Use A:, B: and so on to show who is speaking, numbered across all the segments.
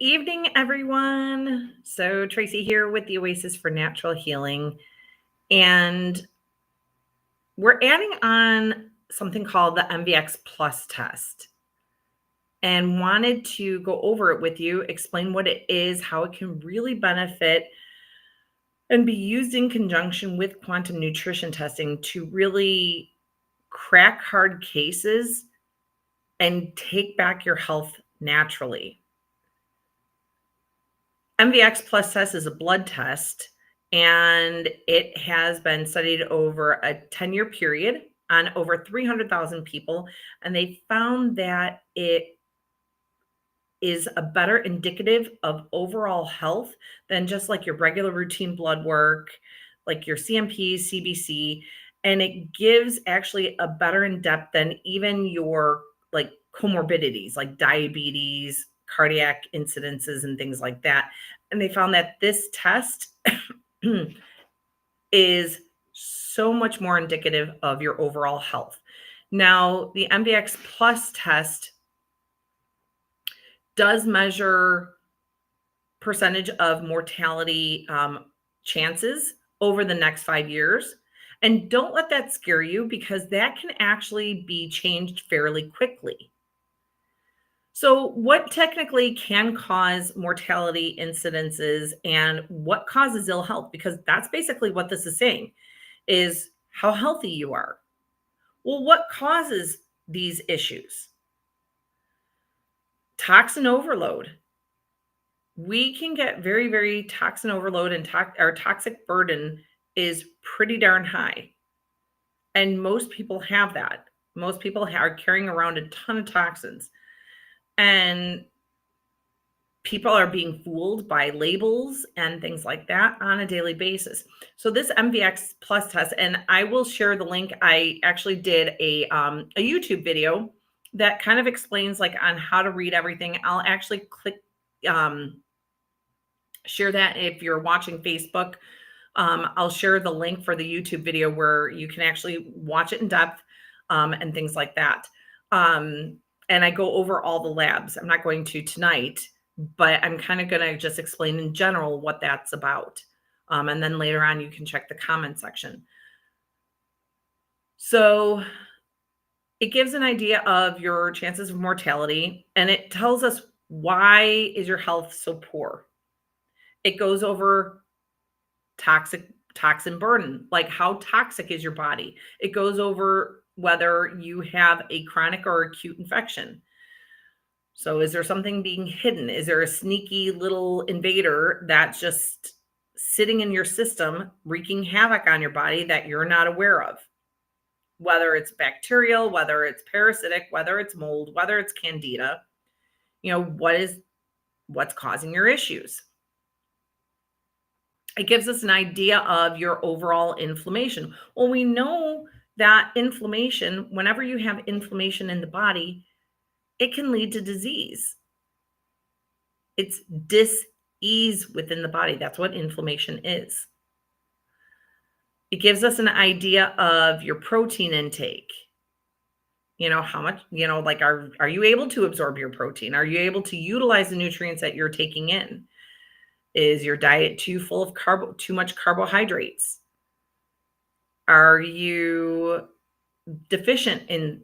A: Evening, everyone. So, Tracy here with the Oasis for Natural Healing. And we're adding on something called the MVX Plus test and wanted to go over it with you, explain what it is, how it can really benefit and be used in conjunction with quantum nutrition testing to really crack hard cases and take back your health naturally. MVX Plus test is a blood test, and it has been studied over a 10-year period on over 300,000 people, and they found that it is a better indicative of overall health than just like your regular routine blood work, like your CMP, CBC, and it gives actually a better in depth than even your like comorbidities like diabetes, cardiac incidences, and things like that. And they found that this test is so much more indicative of your overall health. Now, the MVX Plus test does measure percentage of mortality chances over the next 5 years. And don't let that scare you because that can actually be changed fairly quickly. So, what technically can cause mortality incidences and what causes ill health? Because that's basically what this is saying is how healthy you are. Well, what causes these issues? Toxin overload. We can get very, very toxin overload and our toxic burden is pretty darn high. And most people have that. Most people are carrying around a ton of toxins. And people are being fooled by labels and things like that on a daily basis. So this MVX Plus test, and I will share the link. I actually did a YouTube video that kind of explains like on how to read everything. I'll actually share that if you're watching Facebook. I'll share the link for the YouTube video where you can actually watch it in depth and things like that. And I go over all the labs. I'm not going to tonight, but I'm kind of going to just explain in general what that's about. And then later on, you can check the comment section. So it gives an idea of your chances of mortality, and it tells us why is your health so poor. It goes over toxin burden, like how toxic is your body. It goes over whether you have a chronic or acute infection. So is there something being hidden? Is there a sneaky little invader that's just sitting in your system, wreaking havoc on your body that you're not aware of? Whether it's bacterial, whether it's parasitic, whether it's mold, whether it's candida, what's causing your issues? It gives us an idea of your overall inflammation. Well, we know that inflammation, whenever you have inflammation in the body, it can lead to disease. It's dis-ease within the body. That's what inflammation is. It gives us an idea of your protein intake. How much, like, are you able to absorb your protein? Are you able to utilize the nutrients that you're taking in? Is your diet too full of too much carbohydrates? Are you deficient in,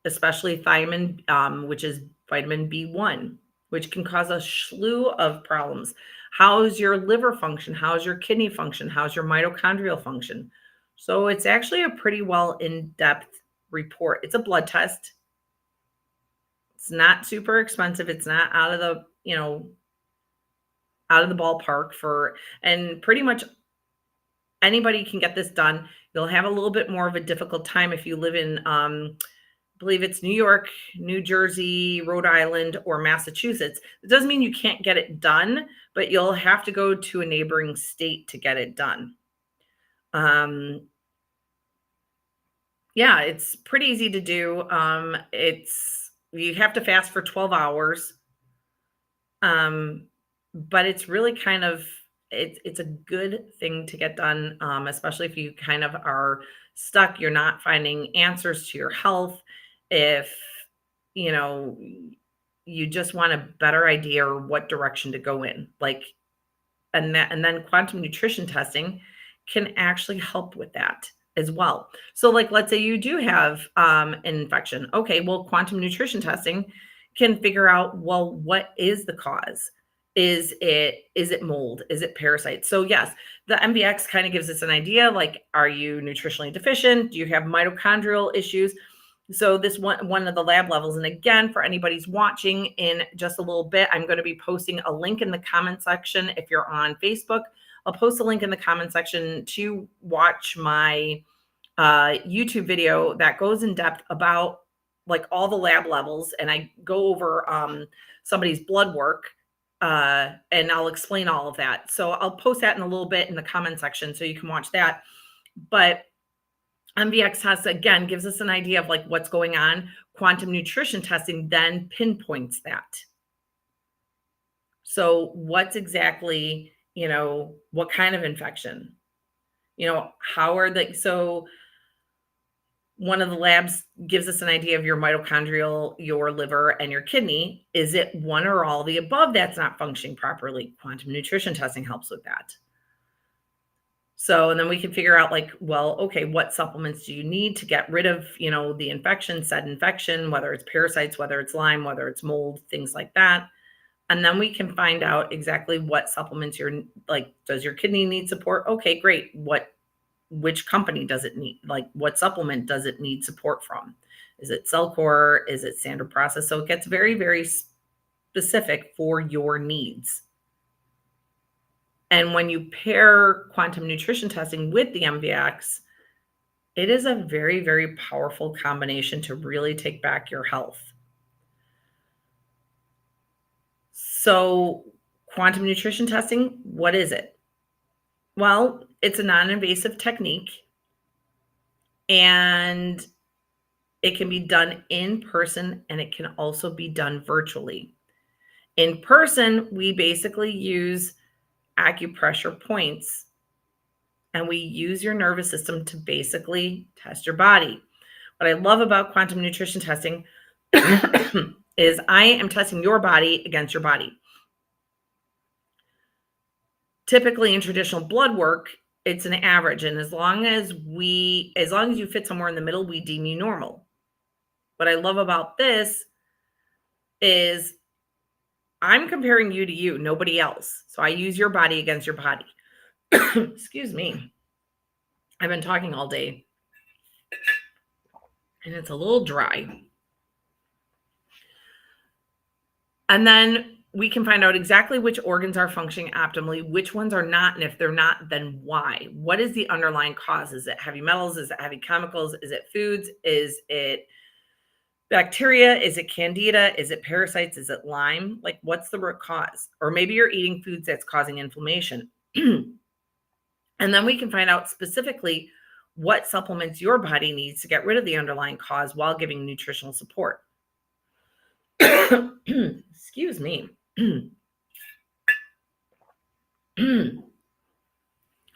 A: especially thiamine, which is vitamin B1, which can cause a slew of problems? How's your liver function? How's your kidney function? How's your mitochondrial function? So it's actually a pretty well in-depth report. It's a blood test. It's not super expensive. It's not out of the, out of the ballpark and pretty much anybody can get this done. You'll have a little bit more of a difficult time if you live in, I believe it's New York, New Jersey, Rhode Island, or Massachusetts. It doesn't mean you can't get it done, but you'll have to go to a neighboring state to get it done. Yeah, it's pretty easy to do. You have to fast for 12 hours. But it's really kind of, it's a good thing to get done, especially if you kind of are stuck, you're not finding answers to your health. If, you just want a better idea or what direction to go in. And then quantum nutrition testing can actually help with that as well. So let's say you do have an infection. Okay, well, quantum nutrition testing can figure out, well, what is the cause? Is it mold? Is it parasites? So yes, the MVX kind of gives us an idea, like, are you nutritionally deficient? Do you have mitochondrial issues? So this one of the lab levels, and again, for anybody's watching in just a little bit, I'm going to be posting a link in the comment section. If you're on Facebook, I'll post a link in the comment section to watch my YouTube video that goes in depth about all the lab levels, and I go over somebody's blood work, and I'll explain all of that. So I'll post that in a little bit in the comment section so you can watch that. But MVX test, again, gives us an idea of what's going on. Quantum nutrition testing then pinpoints that. So what's exactly, what kind of infection? How are so one of the labs gives us an idea of your mitochondrial, your liver, and your kidney. Is it one or all the above that's not functioning properly? Quantum nutrition testing helps with that. So, and then we can figure out well, okay, what supplements do you need to get rid of, the infection, said infection, whether it's parasites, whether it's Lyme, whether it's mold, things like that. And then we can find out exactly what supplements does your kidney need support? Okay, great. Which company does it need? What supplement does it need support from? Is it Cellcore? Is it standard process? So it gets very, very specific for your needs. And when you pair quantum nutrition testing with the MVX, it is a very, very powerful combination to really take back your health. So quantum nutrition testing, what is it? Well, it's a non-invasive technique, and it can be done in person, and it can also be done virtually. In person, we basically use acupressure points, and we use your nervous system to basically test your body. What I love about quantum nutrition testing is I am testing your body against your body. Typically in traditional blood work, it's an average, and as long as you fit somewhere in the middle, we deem you normal. What I love about this is I'm comparing you to you, nobody else. So I use your body against your body. Excuse me. I've been talking all day, and it's a little dry. And then we can find out exactly which organs are functioning optimally, which ones are not, and if they're not, then why? What is the underlying cause? Is it heavy metals? Is it heavy chemicals? Is it foods? Is it bacteria? Is it candida? Is it parasites? Is it Lyme? What's the root cause? Or maybe you're eating foods that's causing inflammation. And then we can find out specifically what supplements your body needs to get rid of the underlying cause while giving nutritional support. Excuse me.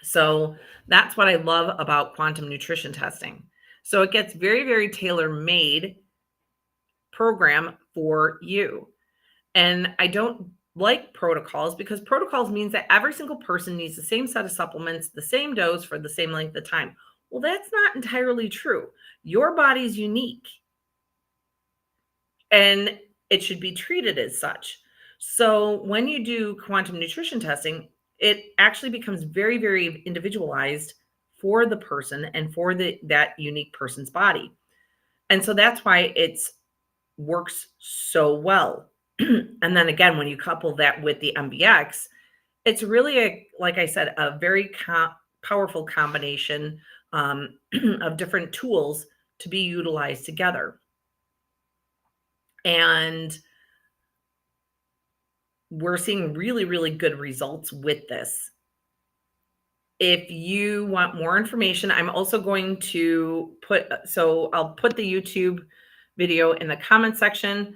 A: So that's what I love about quantum nutrition testing. So it gets very, very tailor-made program for you. And I don't like protocols, because protocols means that every single person needs the same set of supplements, the same dose for the same length of time. Well, that's not entirely true. Your body's unique, and it should be treated as such. So when you do quantum nutrition testing, it actually becomes very, very individualized for the person and for that unique person's body. And so that's why it works so well. And then again, when you couple that with the MVX, it's really, like I said, a very powerful combination of different tools to be utilized together. And we're seeing really, really good results with this. If you want more information, I'm also going to I'll put the YouTube video in the comment section.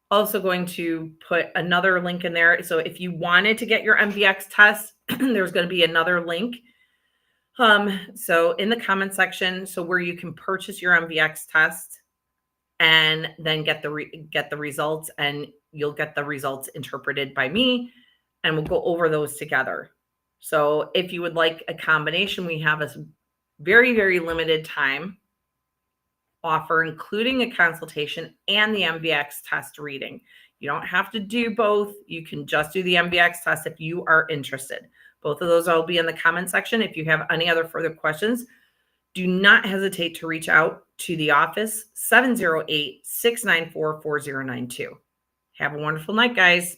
A: Also going to put another link in there. So if you wanted to get your MVX test, there's going to be another link. So in the comment section, so where you can purchase your MVX test and then get the results. And you'll get the results interpreted by me, and we'll go over those together. So if you would like a combination, we have a very, very limited time offer, including a consultation and the MVX test reading. You don't have to do both. You can just do the MVX test if you are interested. Both of those will be in the comment section. If you have any other further questions, do not hesitate to reach out to the office, 708-694-4092. Have a wonderful night, guys.